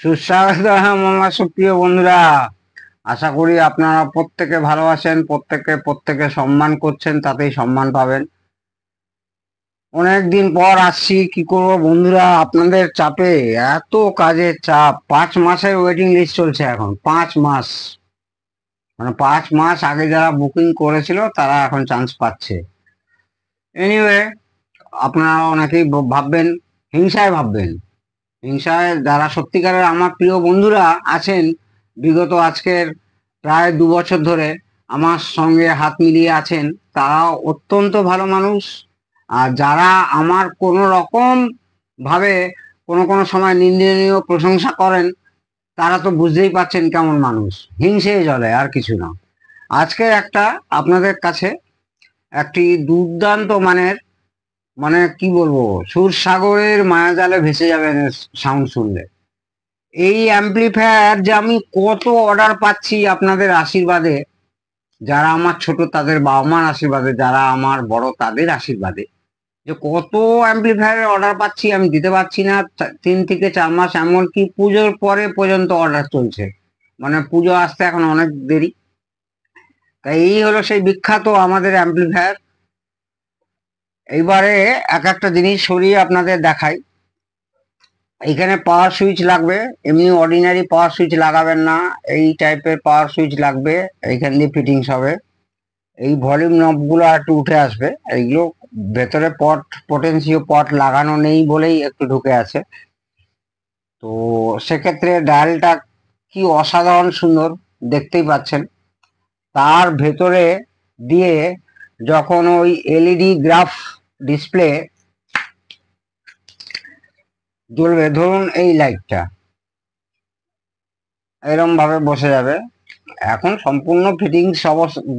সুস্বাগত আমার সুপ্রিয় বন্ধুরা। আশা করি আপনারা প্রত্যেকে ভালো আছেন, প্রত্যেকে সম্মান করছেন, তাতেই সম্মান পাবেন। অনেকদিন পর আসছি, কি করব বন্ধুরা, আপনাদের চাপে। এত কাজের চাপ, 5 মাসের ওয়েটিং লিস্ট চলছে এখন। 5 মাস, মানে 5 মাস আগে যারা বুকিং করেছিল তারা এখন চান্স পাচ্ছে। এনিওয়ে, আপনারা অনেকেই ভাববেন, ভাববেন হিংসায় যারা সত্যিকারের আমার প্রিয় বন্ধুরা আছেন, বিগত আজকের প্রায় 2 বছর ধরে আমার সঙ্গে হাত মিলিয়ে আছেন, তারা অত্যন্ত ভালো মানুষ। আর যারা আমার কোনো রকম ভাবে কোনো কোনো সময় নিন্দনীয় প্রশংসা করেন, তারা তো বুঝতেই পাচ্ছেন কেমন মানুষ। হিংসে জলে, আর কিছু না। আজকে একটা আপনাদের কাছে একটি দুর্দান্ত মানের, মানে কি বলবো, সুরসাগরের মায়াজালে ভেসে যাবেন সাউন্ড শুনলে। এই অ্যাম্পলিফায়ার যে আমি কত অর্ডার পাচ্ছি আপনাদের আশীর্বাদে, যারা আমার ছোট তাদের বাবা মার আশীর্বাদে, যারা আমার বড় তাদের আশীর্বাদে, যে কত অ্যাম্পলিফায়ারের অর্ডার পাচ্ছি আমি দিতে পারছি না। 3 থেকে 4 মাস, এমনকি পুজোর পরে পর্যন্ত অর্ডার চলছে। মানে পুজো আসতে এখন অনেক দেরি। তাই এই হলো সেই বিখ্যাত আমাদের অ্যাম্পলিফায়ার। এইবারে এক একটা জিনিস সরিয়ে আপনাদের দেখাই। এইখানে পাওয়ার সুইচ লাগবে, এমনি অর্ডিনারি পাওয়ার সুইচ লাগাবেন না, এই টাইপের পাওয়ার সুইচ লাগবে। এইখান দিয়ে ফিটিংস হবে। এই ভলিউম নবগুলো একটু উঠে আসবে, এইগুলো ভেতরে পটেন্সিও পট লাগানো নেই বলেই একটু ঢুকে আছে। তো সেক্ষেত্রে ডায়ালটা কি অসাধারণ সুন্দর, দেখতেই পাচ্ছেন। তার ভেতরে দিয়ে যখন ওই এলইডি গ্রাফ ডিসপ্লে জ্বলবে, ধরুন এই লাইটটা এরম ভাবে বসে যাবে। এখন সম্পূর্ণ ফিটিংস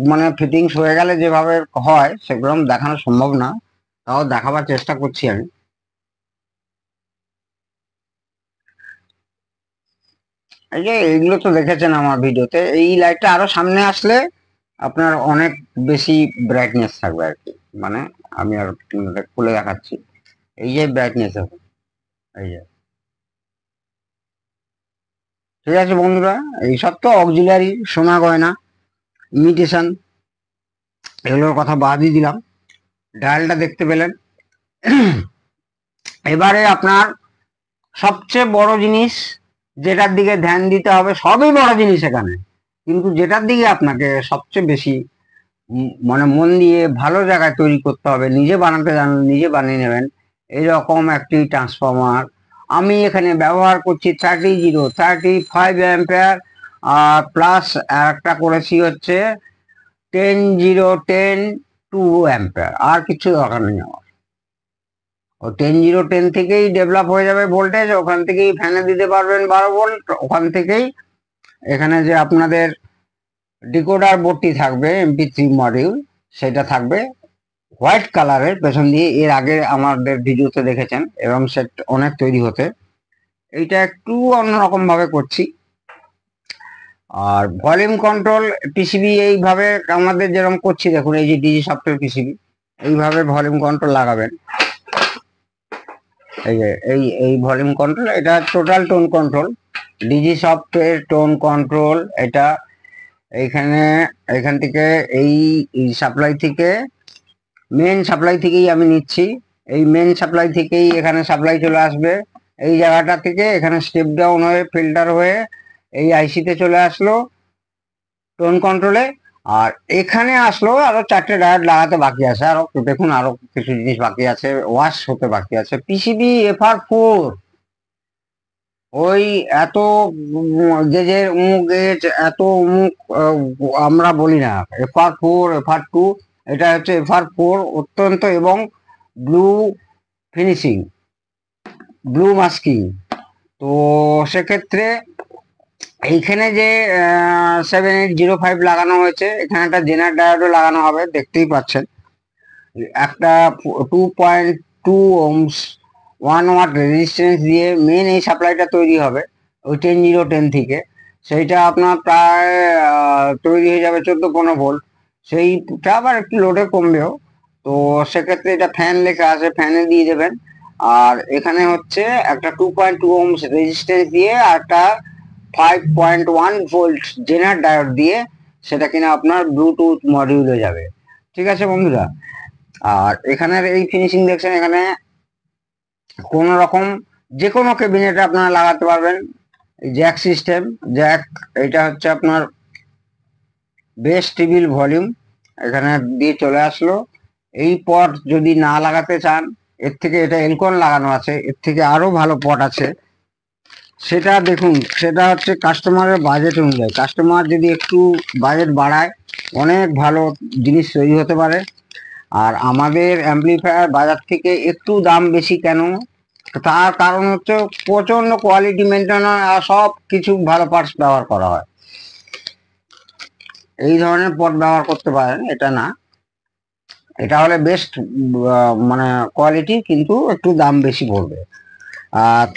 মানে ফিটিংস হয়ে গেলে যেভাবে হয় সেগুলো দেখানো সম্ভব না, তাও দেখাবার চেষ্টা করছি আমি। এই যে এইগুলো তো দেখেছেন আমার ভিডিওতে, এই লাইটটা আরো সামনে আসলে আপনার অনেক বেশি ব্রাইটনেস থাকবে আর কি। মানে আমি আর খুলে দেখাচ্ছি। এই যে ব্রাইটনেস হবে, এই যে। ঠিক আছে বন্ধুরা, এইসব তো অক্সিলারি সোনা গয়না, ইমিটেশন, এগুলোর কথা বাদই দিলাম। ডায়ালটা দেখতে পেলেন। এবারে আপনার সবচেয়ে বড় জিনিস, যেটার দিকে ধ্যান দিতে হবে, সবই বড় জিনিস এখানে, কিন্তু যেটার দিকে আপনাকে সবচেয়ে বেশি মানে মন দিয়ে ভালো জায়গায় তৈরি করতে হবে, নিজে বানাতে জানলে নিজে বানিয়ে নেবেন, এরকম একটি ট্রান্সফরমার আমি এখানে ব্যবহার করছি। 35 অ্যাম্পিয়ার, আর প্লাস একটা করেছি হচ্ছে 10 0 10 2 অ্যাম্পিয়ার। আর কিছু দরকার নেই আমার। ও 10 0 10 থেকেই ডেভেলপ হয়ে যাবে ভোল্টেজ, ওখান থেকেই ফ্যানে দিতে পারবেন 12 ভোল্ট। ওখান থেকেই এখানে যে আপনাদের ডিকোডার বোর্ডটি থাকবে, MP3 মডিউল, সেটা থাকবে হোয়াইট কালারের পেছন দিয়ে। এর আগে আমাদের ভিডিওতে দেখেছেন, এবং সেট অনেক তৈরি হতে। এইটা একটু অন্যরকম ভাবে করছি। আর ভলিউম কন্ট্রোল পিসিবি এইভাবে আমাদের যেরকম করছি, দেখুন এই যে ডিজি সফটওয়্যার পিসিবি, এইভাবে ভলিউম কন্ট্রোল লাগাবেন। এই যে এই ভলিউম কন্ট্রোল, এটা total tone control, digi software tone control. এটা এইখানে, এখান থেকে এই সাপ্লাই থেকে, মেন সাপ্লাই থেকেই আমি নিচ্ছি। এই মেন সাপ্লাই থেকেই এখানে সাপ্লাই চলে আসবে। এই জায়গাটা থেকে এখানে স্টেপ ডাউন হয়ে ফিল্টার হয়ে এই আইসিতে চলে আসলো টোন কন্ট্রোলে। আর এখানে আসলো আরো 4টে ডায়োড লাগাতে বাকি আছে, আরো দেখুন আরো কিছু জিনিস বাকি আছে, ওয়াশ হতে বাকি আছে। পিসিবি FR4, ওই এত গেজের উমুক গেজ, এত উমুক আমরা বলি না। FR4, FR2, এটা হচ্ছে FR4 অত্যন্ত, এবং ব্লু ফিনিশিং, ব্লু মাস্কিং। তো সেক্ষেত্রে এইখানে যে 7805 লাগানো হয়েছে, এখানে একটা জেনার ডায়োডও লাগানো হবে, দেখতেই পাচ্ছেন। একটা 2.2 ohms 1 ওয়াট রেজিস্ট্যান্স দিয়ে মেন এই সাপ্লাইটা তৈরি হবে ওই 10 0 10 থেকে। সেইটা আপনার প্রায় তৈরি হয়ে যাবে 14-15 ভোল্ট। সেইটা আবার একটু লোডে কমবেও। তো সেক্ষেত্রে এটা ফ্যান লেখা আছে, ফ্যানে দিয়ে দেবেন। আর এখানে হচ্ছে একটা 2.2 ohms রেজিস্ট্যান্স দিয়ে আর একটা 5.1 ভোল্ট জেনার ডায়োড দিয়ে সেটা কিনা আপনার ব্লুটুথ মডিউলে যাবে। ঠিক আছে বন্ধুরা, আর এখানের এই ফিনিশিং দেখছেন, এখানে কোন রকম যে কোনো ক্যাবিনেটে আপনারা লাগাতে পারবেন। জ্যাক সিস্টেম, জ্যাক, এটা হচ্ছে আপনার বেস টেবিল ভলিউম এখানে দিয়ে চলে আসলো। এই পট যদি না লাগাতে চান, এর থেকে, এটা এলকন লাগানো আছে, এর থেকে আরো ভালো পট আছে, সেটা দেখুন। সেটা হচ্ছে কাস্টমারের বাজেট অনুযায়ী, কাস্টমার যদি একটু বাজেট বাড়ায় অনেক ভালো জিনিস তৈরি হতে পারে। আর আমাদের অ্যাম্পলিফায়ার বাজার থেকে একটু দাম বেশি কেন, তার কারণ হচ্ছে প্রচন্ড কোয়ালিটি মেনটেন হয় আর সব কিছু ভালো পার্টস ব্যবহার করা হয়। এই ধরনের পট ব্যবহার করতে পারেন, এটা না, এটা হলে বেস্ট মানে কোয়ালিটি, কিন্তু একটু দাম বেশি পড়বে।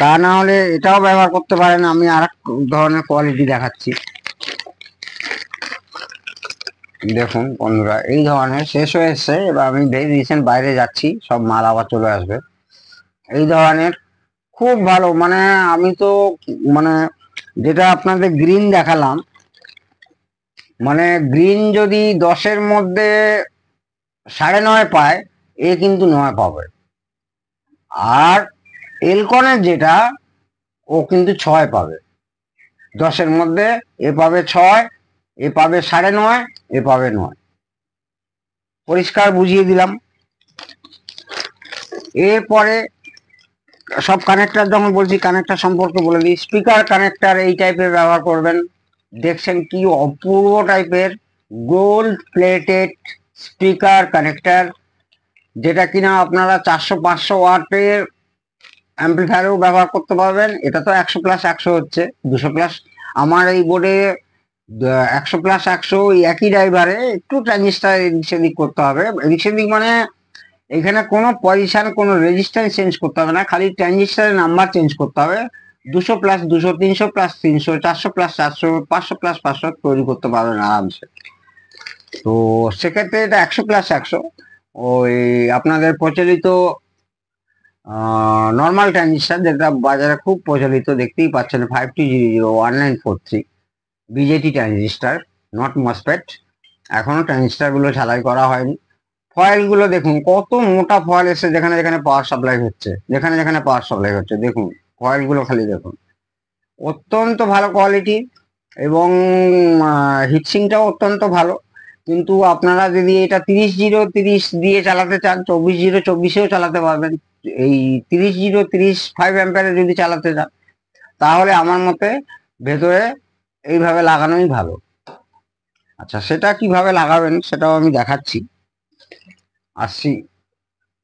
তা না হলে এটাও ব্যবহার করতে পারেন। আমি আর এক ধরনের কোয়ালিটি দেখাচ্ছি, দেখুন বন্ধুরা, এই ধরনের শেষ হয়ে এসছে। এবার আমি ভেরি রিসেন্ট বাইরে যাচ্ছি, সব মাল আবার চলে আসবে। এই ধরনের খুব ভালো, মানে আমি তো মানে যেটা আপনাদের গ্রিন দেখালাম, মানে গ্রিন যদি 10-এর মধ্যে 9.5 পায়, এ কিন্তু 9 পাবে। আর এলকনের যেটা, ও কিন্তু 6 পাবে। 10-এর মধ্যে এ পাবে 6, এ পাবে 9.5, এ পাবে 9। পরিষ্কার বুঝিয়ে দিলাম। এরপরে সব কানেক্টর যখন বলছি, কানেক্টর সম্পর্কে বলে দিই। স্পিকার কানেক্টর এই টাইপের ব্যবহার করবেন। দেখছেন কি অপূর্ব টাইপের গোল্ড প্লেটেড স্পিকার কানেক্টর, যেটা কিনা আপনারা 400-500 ওয়াটের অ্যাম্পলিফায়ারেও ব্যবহার করতে পারবেন। এটা তো 100+100 হচ্ছে, 200+। আমার এই বোর্ডে 100+100 একই ড্রাইভারে একটু ট্রানজিস্টার এদিক সেদিক করতে হবে। এদিক সেদিক মানে এখানে কোনো পজিশন, কোনো রেজিস্ট্যান্স চেঞ্জ করতে হবে না, খালি ট্রানজিস্টারের নাম্বার চেঞ্জ করতে হবে। 200+200, 300+300, 400+400, 500+500 তৈরি করতে পারবেন আরামসে। তো সেক্ষেত্রে এটা 100+100 ওই আপনাদের প্রচলিত নর্মাল ট্রানজিস্টার, যেটা বাজারে খুব প্রচলিত, দেখতেই পাচ্ছেন 52001943 বিজেটি ট্রানজিস্টার, নট মসফেট। এখনো ট্রানজিস্টার গুলো ঝালাই করা হয়নি। ফয়েল গুলো দেখুন কত মোটা ফয়েল এসে, যেখানে যেখানে পাওয়ার সাপ্লাই হচ্ছে, যেখানে যেখানে পাওয়ার সাপ্লাই হচ্ছে, দেখুন ফয়েল গুলো খালি দেখুন, অত্যন্ত ভালো কোয়ালিটি। এবং হিটসিংটাও অত্যন্ত ভালো। কিন্তু আপনারা যদি এটা 30-0-30 দিয়ে চালাতে চান, 24-0-24-এও চালাতে পারবেন। এই 30-0-30 5 অ্যাম্পিয়ারে যদি চালাতে চান, তাহলে আমার মতে ভেতরে এইভাবে লাগানোই ভালো। আচ্ছা, সেটা কিভাবে লাগাবেন সেটাও আমি দেখাচ্ছি, আসছি।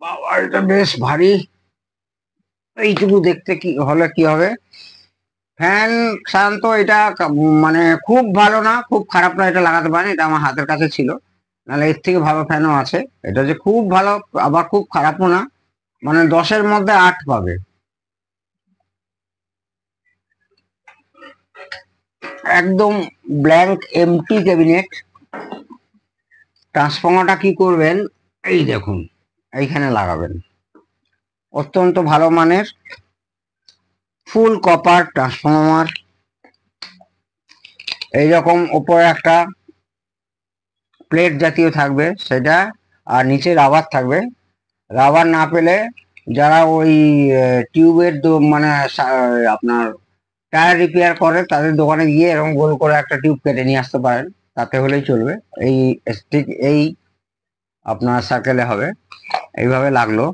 বাবা, এটা বেশ ভারী। এইটুকু দেখতে কি হলে কি হবে? ফ্যান সাধারণত এটা মানে খুব ভালো না, খুব খারাপ না, এটা লাগাতে পারেন। এটা আমার হাতের কাছে ছিল, নাহলে এর থেকে ভালো ফ্যানও আছে। এটা যে খুব ভালো আবার খুব খারাপও না, মানে 10-এর মধ্যে 8 পাবে। একদম ব্ল্যাঙ্ক এমটি ক্যাবিনেট। ট্রান্সফর্মারটা কি করবেন, এই দেখুন এইখানে লাগাবেন। অত্যন্ত ভালো মানের ফুল কপার ট্রান্সফর্মার। এইরকম ওপরে একটা প্লেট জাতীয় থাকবে সেটা, আর নিচে রাবার থাকবে। রাবার না পেলে যারা ওই টিউবের মানে আপনার টায়ার রিপেয়ার করে, তাদের দোকানে গিয়ে এরকম গোল করে একটা টিউব কেটে নিয়ে আসতে পারেন, তাতে হলেই চলবে। এই ঠিক এই আপনার সার্কেলে হবে। এইভাবে লাগলো,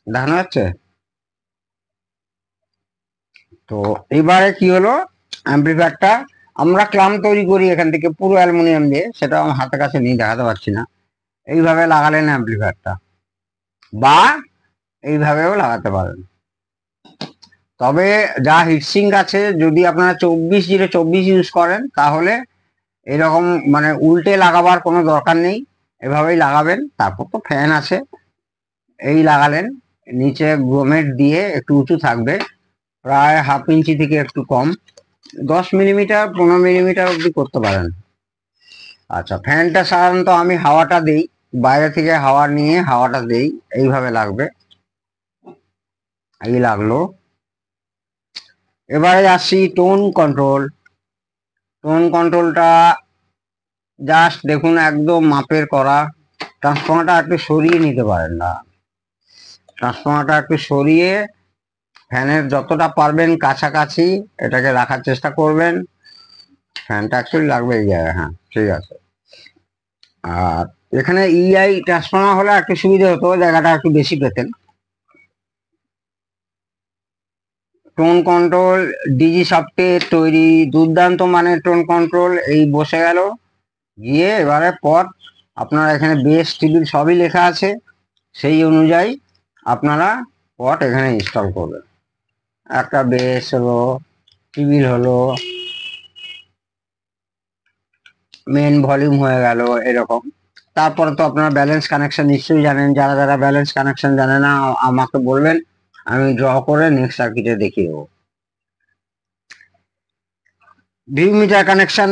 দেখানো যাচ্ছে। তো এবারে কি হলো, অ্যাম্পলিফায়ারটা আমরা ক্লাম তৈরি করি এখান থেকে পুরো অ্যালুমিনিয়াম দিয়ে, সেটা আমার হাতের কাছে নিয়ে দেখাতে পারছি না। এইভাবে লাগালেন অ্যাম্পলিফায়ারটা, বা এইভাবেও লাগাতে পারেন। তবে যা হিটসিঙ্ক আছে, যদি আপনারা 24-0-24 ইউজ করেন, তাহলে এরকম মানে উল্টে লাগাবার কোনো দরকার নেই, এভাবেই লাগাবেন। তারপর তো ফ্যান আছে, এই লাগালেন, নিচে গ্রোমেট দিয়ে একটু উঁচু থাকবে, প্রায় 1/2 ইঞ্চি থেকে একটু কম, 10 মিলিমিটার 15 মিলিমিটার অব্দি করতে পারেন। আচ্ছা, ফ্যানটা সাধারণত আমি হাওয়াটা দেই, বাইরে থেকে হাওয়া নিয়ে হাওয়াটা দেই, এইভাবে লাগবে। এই লাগলো। এবারে আসছি টোন কন্ট্রোল। টোন কন্ট্রোলটা জাস্ট দেখুন একদম মাপের করা। ট্রান্সফর্মারটা একটু সরিয়ে নিতে পারেন না, ট্রান্সফর্মারটা একটু সরিয়ে ফ্যানের যতটা পারবেন কাছাকাছি এটাকে রাখার চেষ্টা করবেন। ফ্যানটা অ্যাকচুয়ালি লাগবে এই জায়গায়, হ্যাঁ ঠিক আছে। আর এখানে ইআই ট্রান্সফর্মার হলে একটু সুবিধা হতো, জায়গাটা একটু বেশি পেতেন। টোন কন্ট্রোল ডিজি সফটের তৈরি, দুর্দান্ত মানের টোন কন্ট্রোল এই বসে গেল। গিয়ে এবারে পট আপনারা এখানে বেস টেবিল সবই লেখা আছে, সেই অনুযায়ী আপনারা পট এখানে ইনস্টল করবেন। একটা বেস হলো, টেবিল হলো, মেন ভলিউম হয়ে গেল এরকম। তারপরে তো আপনারা ব্যালেন্স কানেকশন নিশ্চয়ই জানেন, যারা যারা ব্যালেন্স কানেকশন জানে না আমাকে বলবেন, আমি ড্র করে নেক্সট সার্কিটে দেখিয়ে দেবো। VU meter connection,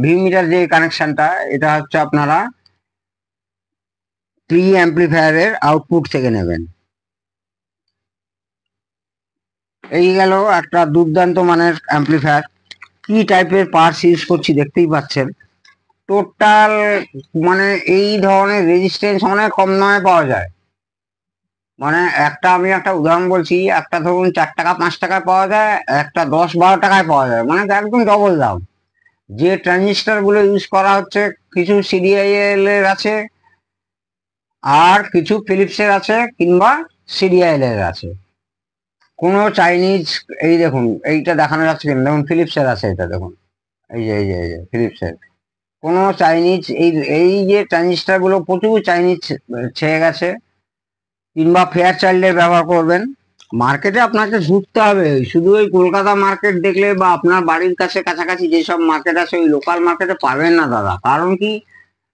VU meter যে কানেকশনটা এটা হচ্ছে আপনারা প্রি অ্যাম্পলিফায়ারের আউটপুট থেকে নেবেন। এই গেল একটা দুর্দান্ত মানের অ্যাম্পলিফায়ার। কি টাইপের পার্টস ইউজ করছি দেখতেই পাচ্ছেন। টোটাল মানে এই ধরনের রেজিস্ট্যান্স অনেক কম দামে পাওয়া যায়। মানে আমি একটা উদাহরণ বলছি, একটা ধরুন 4 টাকা 5 টাকায় পাওয়া যায়, একটা 10-12 টাকায় পাওয়া যায়, মানে একদম ডবল দাম। যে ট্রানজিস্টার গুলো ইউজ করা হচ্ছে, কিছু সিডিআইএল এর আছে আর কিছু ফিলিপসের আছে কিংবা সিডিআইএল এর আছে। কোনো চাইনিজ, এই দেখুন এইটা দেখানো যাচ্ছে কিনা, দেখুন ফিলিপসের আছে, এটা দেখুন এই যে ফিলিপসের। কোনো চাইনিজ এই যে ট্রানজিস্টার গুলো প্রচুর চাইনিজ ছেয়ে গেছে, কিংবা ফেয়ার চাইল্ডের ব্যবহার করবেন। মার্কেটে আপনাকে ঘুরতে হবে, শুধু ওই কলকাতা মার্কেট দেখলে বা আপনার বাড়ির কাছে কাছাকাছি যেসব মার্কেট আছে ওই লোকাল মার্কেটে পাবেন না দাদা। কারণ কি,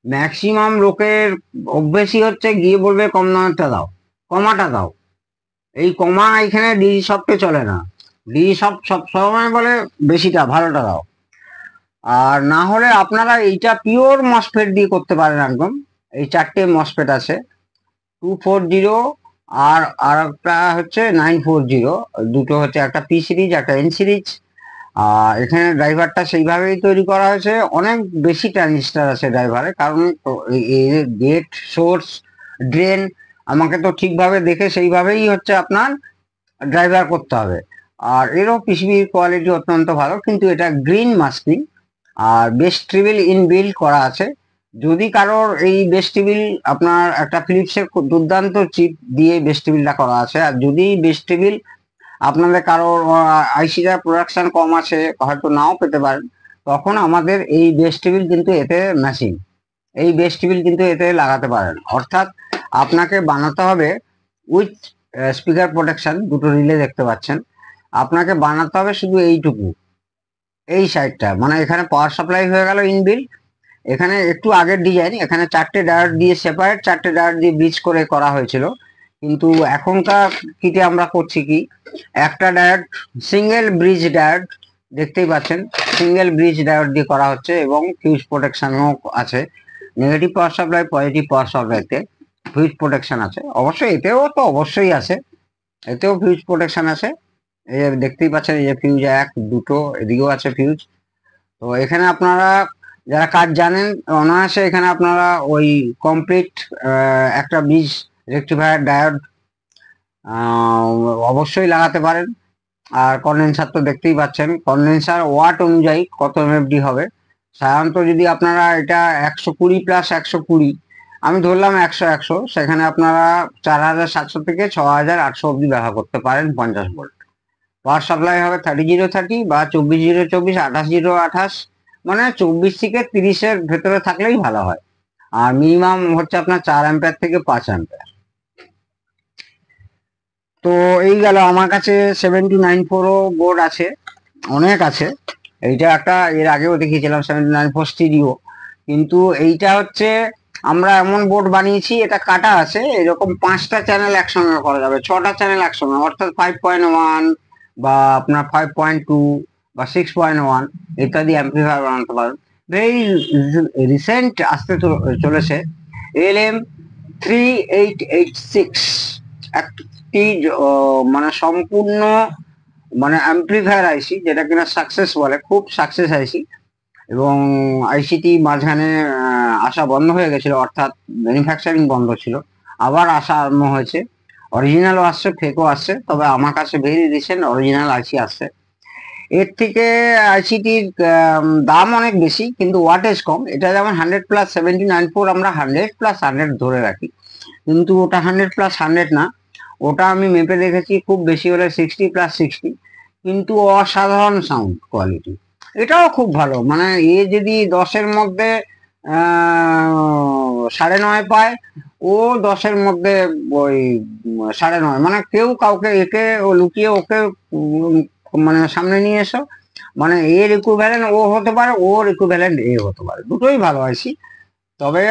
ম্যাক্সিমাম লোকের অভ্যেসই হচ্ছে গিয়ে বলবে কম দামেরটা দাও, কমাটা দাও। এই কমা এখানে ডিজি সফটে চলে না, ডিজি সফট সব সময় বলে বেশিটা ভালোটা দাও। আর না হলে আপনারা এইটা পিওর মসফেট দিয়ে করতে পারেন একদম। এই 4টে মসফেট আছে, 240 আর একটা হচ্ছে 940, দুটো হচ্ছে একটা পি সিরিজ একটা এন সিরিজ। আর এখানে ড্রাইভারটা সেইভাবেই তৈরি করা হয়েছে, অনেক বেশি ট্রানজিস্টার আছে ড্রাইভারে, কারণ গেট সোর্স ড্রেন আমাকে তো ঠিকভাবে দেখে সেইভাবেই হচ্ছে আপনার ড্রাইভার করতে হবে। আর এরও পিসিবির কোয়ালিটি অত্যন্ত ভালো, কিন্তু এটা গ্রিন মাস্কিং আর বেস ট্রিবিল ইনবিল্ড করা আছে। যদি কারোর এই বেস টেবিল আপনার একটা ফিলিপসের দুর্দান্ত চিপ দিয়ে বেস টেবিলটা করা আছে, আর যদি বেস টেবিল আপনাদের কারোর আইসিটা প্রোডাকশন কম আছে হয়তো নাও পেতে পারেন, তখন আমাদের এই বেস টেবিল কিন্তু এতে ম্যাচিং, এই বেস টেবিল কিন্তু এতে লাগাতে পারেন। অর্থাৎ আপনাকে বানাতে হবে উইথ স্পিকার প্রোটেকশন, দুটো রিলে দেখতে পাচ্ছেন, আপনাকে বানাতে হবে শুধু এইটুকু, এই সাইডটা, মানে এখানে পাওয়ার সাপ্লাই হয়ে গেল ইনবিল্ড। এখানে একটু আগের ডিজাইন, এখানে 4টে ডায়োড দিয়ে সেপারেট, 4টে ডায়োড দিয়ে ব্রিজ করে করা হয়েছিল। কিন্তু এখনকার কিটে আমরা করছি কি, একটা ডায়োড সিঙ্গেল ব্রিজ ডায়োড দেখতেই পাচ্ছেন, সিঙ্গেল ব্রিজ ডায়োড দিয়ে করা হচ্ছে এবং ফিউজ প্রোটেকশনও আছে। নেগেটিভ পাওয়ার সাপ্লাই পজিটিভ পাওয়ার সাপ্লাইতে ফিউজ প্রোটেকশন আছে, অবশ্যই এতেও তো অবশ্যই আছে, এতেও ফিউজ প্রোটেকশন আছে। এই যে দেখতেই পাচ্ছেন, এই যে ফিউজ 1 2, এদিকেও আছে ফিউজ। তো এখানে আপনারা যারা কাজ জানেন অনায়াসে এখানে আপনারা ওই কমপ্লিট একটা ব্রিজ রেকটিফায়ার ডায়োড অবশ্যই লাগাতে পারেন। আর কন্ডেন্সার তো দেখতেই পাচ্ছেন, কন্ডেন্সার ওয়াট অনুযায়ী কত এমএফডি হবে। সাধারণত যদি আপনারা এটা 120 প্লাস 120, আমি ধরলাম 100 সেখানে আপনারা 4700 থেকে 6800 অব্দি ব্যবহার করতে পারেন 50 ভোল্ট। পাওয়ার সাপ্লাই হবে 3030 বা 24-0-24, 28-0-28, মানে 24 থেকে 30-এর ভেতরে থাকলেই ভালো হয়। আর মিনিমাম হচ্ছে আপনার 4 অ্যাম্পিয়ার থেকে 5 অ্যাম্পিয়ার। তো এই গেল আমার কাছে 79 বোর্ড আছে, অনেক আছে। এইটা একটা এর আগেও দেখিয়েছিলাম 79 স্টিরিও, কিন্তু এইটা হচ্ছে আমরা এমন বোর্ড বানিয়েছি, এটা কাটা আছে এরকম 5টা চ্যানেল একসঙ্গে করা যাবে, 6টা চ্যানেল একসঙ্গে, অর্থাৎ 5.1 বা আপনার 5.2 বা 6.1 ইত্যাদি অ্যাম্পলিফায়ার বানাতে পারেন। ভেরি রিসেন্ট আসতে চলেছে LM3886, একটি মানে সম্পূর্ণ মানে অ্যাম্প্লিফায়ার আইসি, যেটা কিনা সাকসেস বলে, খুব সাকসেস আইসি। এবং আইসিটি মাঝখানে আসা বন্ধ হয়ে গেছিল, অর্থাৎ ম্যানুফ্যাকচারিং বন্ধ ছিল, আবার আসা আরম্ভ হয়েছে। অরিজিনালও আসছে, ফেকও আসছে, তবে আমার কাছে ভেরি রিসেন্ট অরিজিনাল আইসি আসছে। এর থেকে আইসিটির দাম অনেক বেশি, কিন্তু ওয়াটেজ কম। এটা যেমন 100+79 4, আমরা 100+100 ধরে রাখি, কিন্তু ওটা 100+100 না, ওটা আমি মেপে দেখেছি খুব বেশি হলে 60+60, কিন্তু অসাধারণ সাউন্ড কোয়ালিটি। এটাও খুব ভালো, মানে এ যদি 10-এর মধ্যে 9.5 পায়, ও 10-এর মধ্যে ওই 9.5, মানে কেউ কাউকে একে ও লুকিয়ে ওকে মানে সামনে নিয়ে এসো, মানে এর ইকুইভ্যালেন্ট ও হতে পারে, ওর ইকুইভ্যালেন্ট এ হতে পারে, দুটোই ভালো আইসি। তবে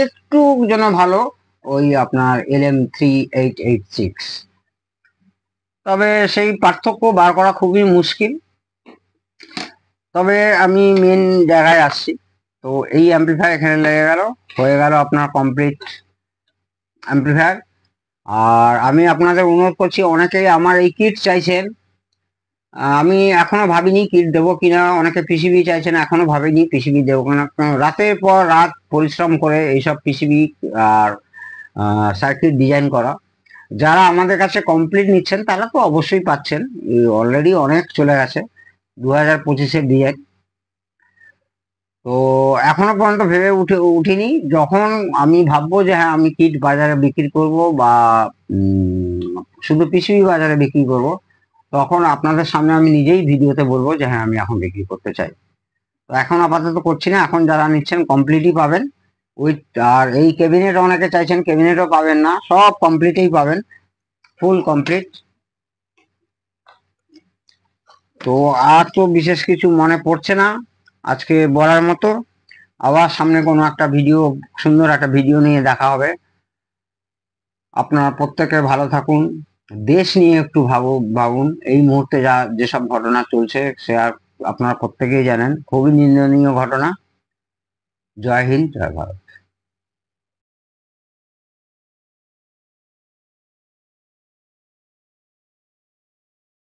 একটু যেন ভালো ওই আপনার LM3886, তবে সেই পার্থক্য বার করা খুবই মুশকিল। তবে আমি মেন জায়গায় আসছি। তো এই অ্যাম্পলিফায়ার এখানে লেগে গেল, হয়ে গেল আপনার কমপ্লিট অ্যাম্পলিফায়ার। আর আমি আপনাদের অনুরোধ করছি, অনেকেই আমার এই কিট চাইছেন, আমি এখনো ভাবিনি কিট দেবো কিনা। অনেকে পিসিবি চাইছেন, এখনো ভাবিনি পিসিবি দেবো কিনা। রাতের পর রাত পরিশ্রম করে এইসব পিসিবি আর সার্কিট ডিজাইন করা। যারা আমাদের কাছে কমপ্লিট নিচ্ছেন তারা তো অবশ্যই পাচ্ছেন, অলরেডি অনেক চলে গেছে 2025-এর ডিজাইন। তো এখনো পর্যন্ত ভেবে উঠিনি। যখন আমি ভাববো যে হ্যাঁ আমি কিট বাজারে বিক্রি করব বা শুধু পিসিবি বাজারে বিক্রি করব, তখন আপনাদের সামনে আমি নিজেই ভিডিওতে বলবো যে হ্যাঁ আমি এখন বিক্রি করতে চাই। তো এখন আপাতত করছি না, এখন যারা নিচ্ছেন কমপ্লিটই পাবেন উইথ। আর এই ক্যাবিনেট অনেকে চাইছেন, ক্যাবিনেটও পাবেন না, সব কমপ্লিটই পাবেন, ফুল কমপ্লিট। তো আর তো বিশেষ কিছু মনে পড়ছে না আজকে বলার মতো। আবার সামনে কোনো একটা ভিডিও, সুন্দর একটা ভিডিও নিয়ে দেখা হবে। আপনারা প্রত্যেকে ভালো থাকুন, দেশ নিয়ে একটু ভাবুন। এই মুহূর্তে যেসব ঘটনা চলছে সে আর আপনারা প্রত্যেকেই জানেন, খুবই নিন্দনীয় ঘটনা। জয় হিন্দ, জয় ভারত।